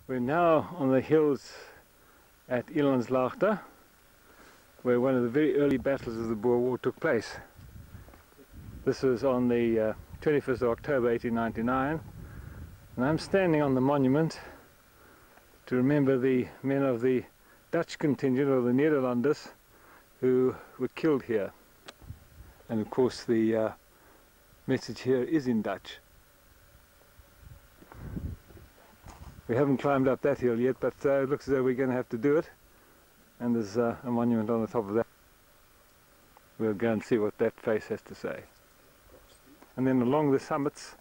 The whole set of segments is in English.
We're now on the hills at Elandslaagte, where one of the very early battles of the Boer War took place. This was on the 21st of October 1899, and I'm standing on the monument to remember the men of the Dutch contingent, or the Nederlanders, who were killed here. And of course the message here is in Dutch. We haven't climbed up that hill yet, but it looks as though we're going to have to do it. And there's a monument on the top of that. We'll go and see what that face has to say. And then along the summits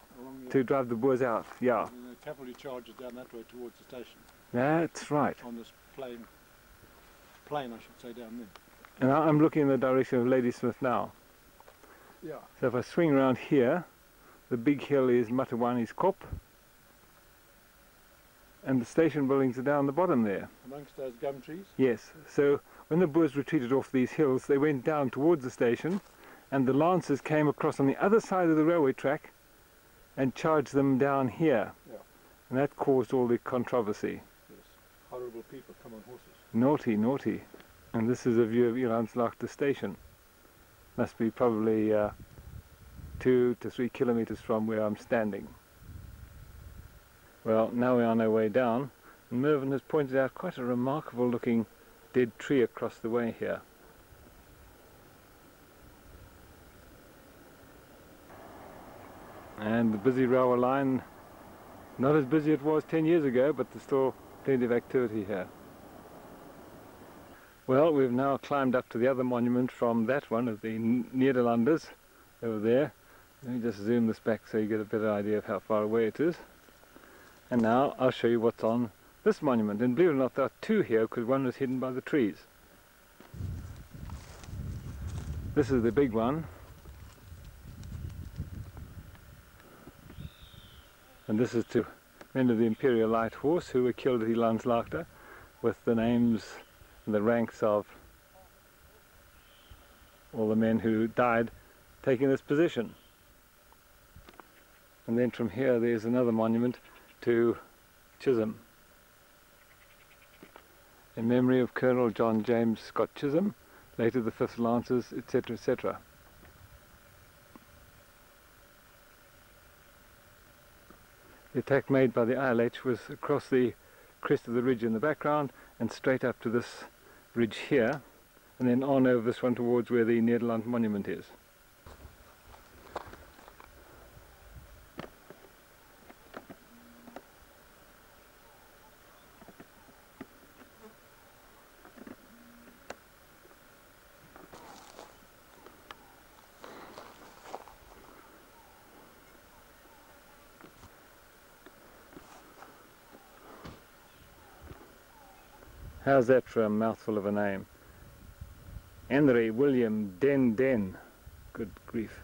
to drive the Boers out. Yeah. And the cavalry charges down that way towards the station. That's right. On this plain I should say, down there. And I'm looking in the direction of Ladysmith now. Yeah. So if I swing around here, the big hill is Matawani's Kop, and the station buildings are down the bottom there. Amongst those gum trees? Yes. So when the Boers retreated off these hills, they went down towards the station, and the Lancers came across on the other side of the railway track and charged them down here. Yeah. And that caused all the controversy. Yes. Horrible people come on horses. Naughty, naughty. And this is a view of Elandslaagte station. Must be probably 2 to 3 kilometers from where I'm standing. Well, now we're on our way down, and Mervyn has pointed out quite a remarkable looking dead tree across the way here. And the busy railway line, not as busy as it was 10 years ago, but there's still plenty of activity here. Well, we've now climbed up to the other monument from that one of the Nederlanders over there. Let me just zoom this back so you get a better idea of how far away it is. And now I'll show you what's on this monument. And believe it or not, there are two here because one was hidden by the trees. This is the big one. And this is to men of the Imperial Light Horse who were killed at Elandslaagte, with the names and the ranks of all the men who died taking this position. And then from here there's another monument to Chisholm, in memory of Colonel John James Scott-Chisolme, later the 5th Lancers, etc., etc. The attack made by the ILH was across the crest of the ridge in the background and straight up to this ridge here, and then on over this one towards where the Nederland monument is. How's that for a mouthful of a name? Henry William Den. Good grief.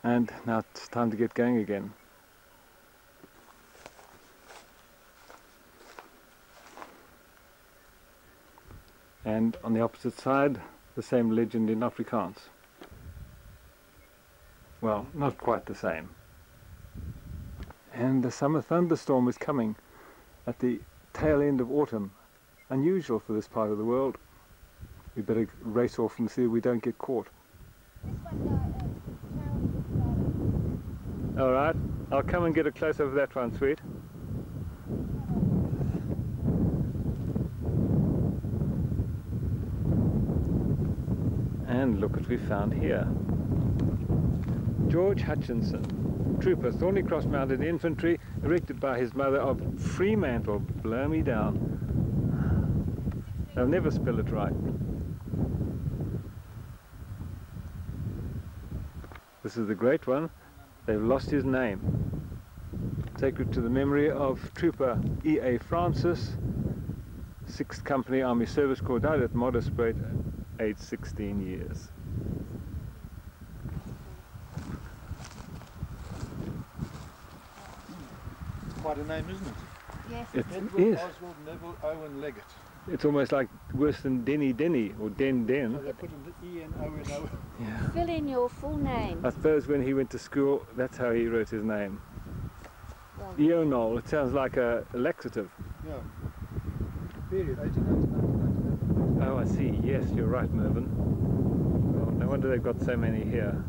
And now it's time to get going again. And on the opposite side, the same legend in Afrikaans. Well, not quite the same. And the summer thunderstorm is coming at the tail end of autumn. Unusual for this part of the world. We better race off and see if we don't get caught. Alright, I'll come and get a close-up of that one, sweet. And look what we found here. George Hutchinson, trooper, Thornycross Mounted Infantry, erected by his mother of Fremantle. Blow me down. They'll never spell it right. This is the great one. They've lost his name. Sacred to the memory of Trooper E.A. Francis, 6th Company Army Service Corps, died at Modderspruit, aged 16 years. Quite a name, isn't it? Yes. It Edward is. Oswald Neville Owen Leggett. It's almost like worse than Denny or Den. So they put an E-N-O-N-O. Yeah. Fill in your full name. I suppose when he went to school, that's how he wrote his name. Well, Eonol, it sounds like a laxative. Yeah. Period, 1899 to 1911. Oh, I see. Yes, you're right, Mervyn. Well, no wonder they've got so many here.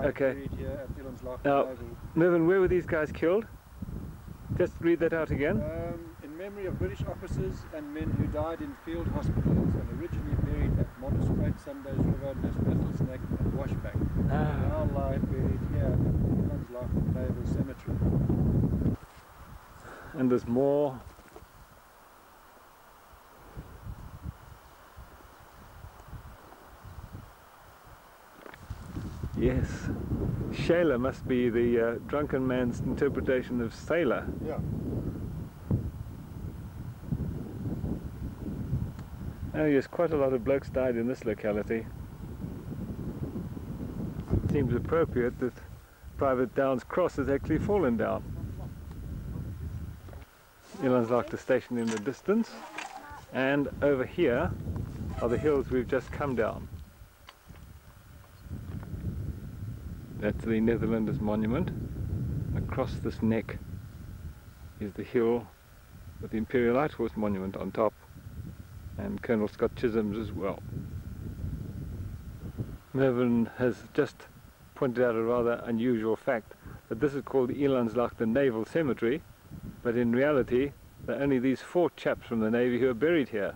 Okay. Buried here at Elandslaagte Now, Naval. Mervyn, where were these guys killed? Just read that out again. In memory of British officers and men who died in field hospitals and originally buried at Modderspruit, Sundays River, Elandslaagte and Washback. Now lie buried here at Elandslaagte Naval Cemetery. And there's more. Yes. Shaler must be the drunken man's interpretation of sailor. Yeah. Oh yes, quite a lot of blokes died in this locality. It seems appropriate that Private Downs Cross has actually fallen down. Elandslaagte station in the distance, and over here are the hills we've just come down. That's the Netherlanders monument. Across this neck is the hill with the Imperial Light Horse monument on top, and Colonel Scott-Chisolme's as well. Mervyn has just pointed out a rather unusual fact, that this is called the Elandslaagte Naval Cemetery, but in reality there are only these 4 chaps from the Navy who are buried here.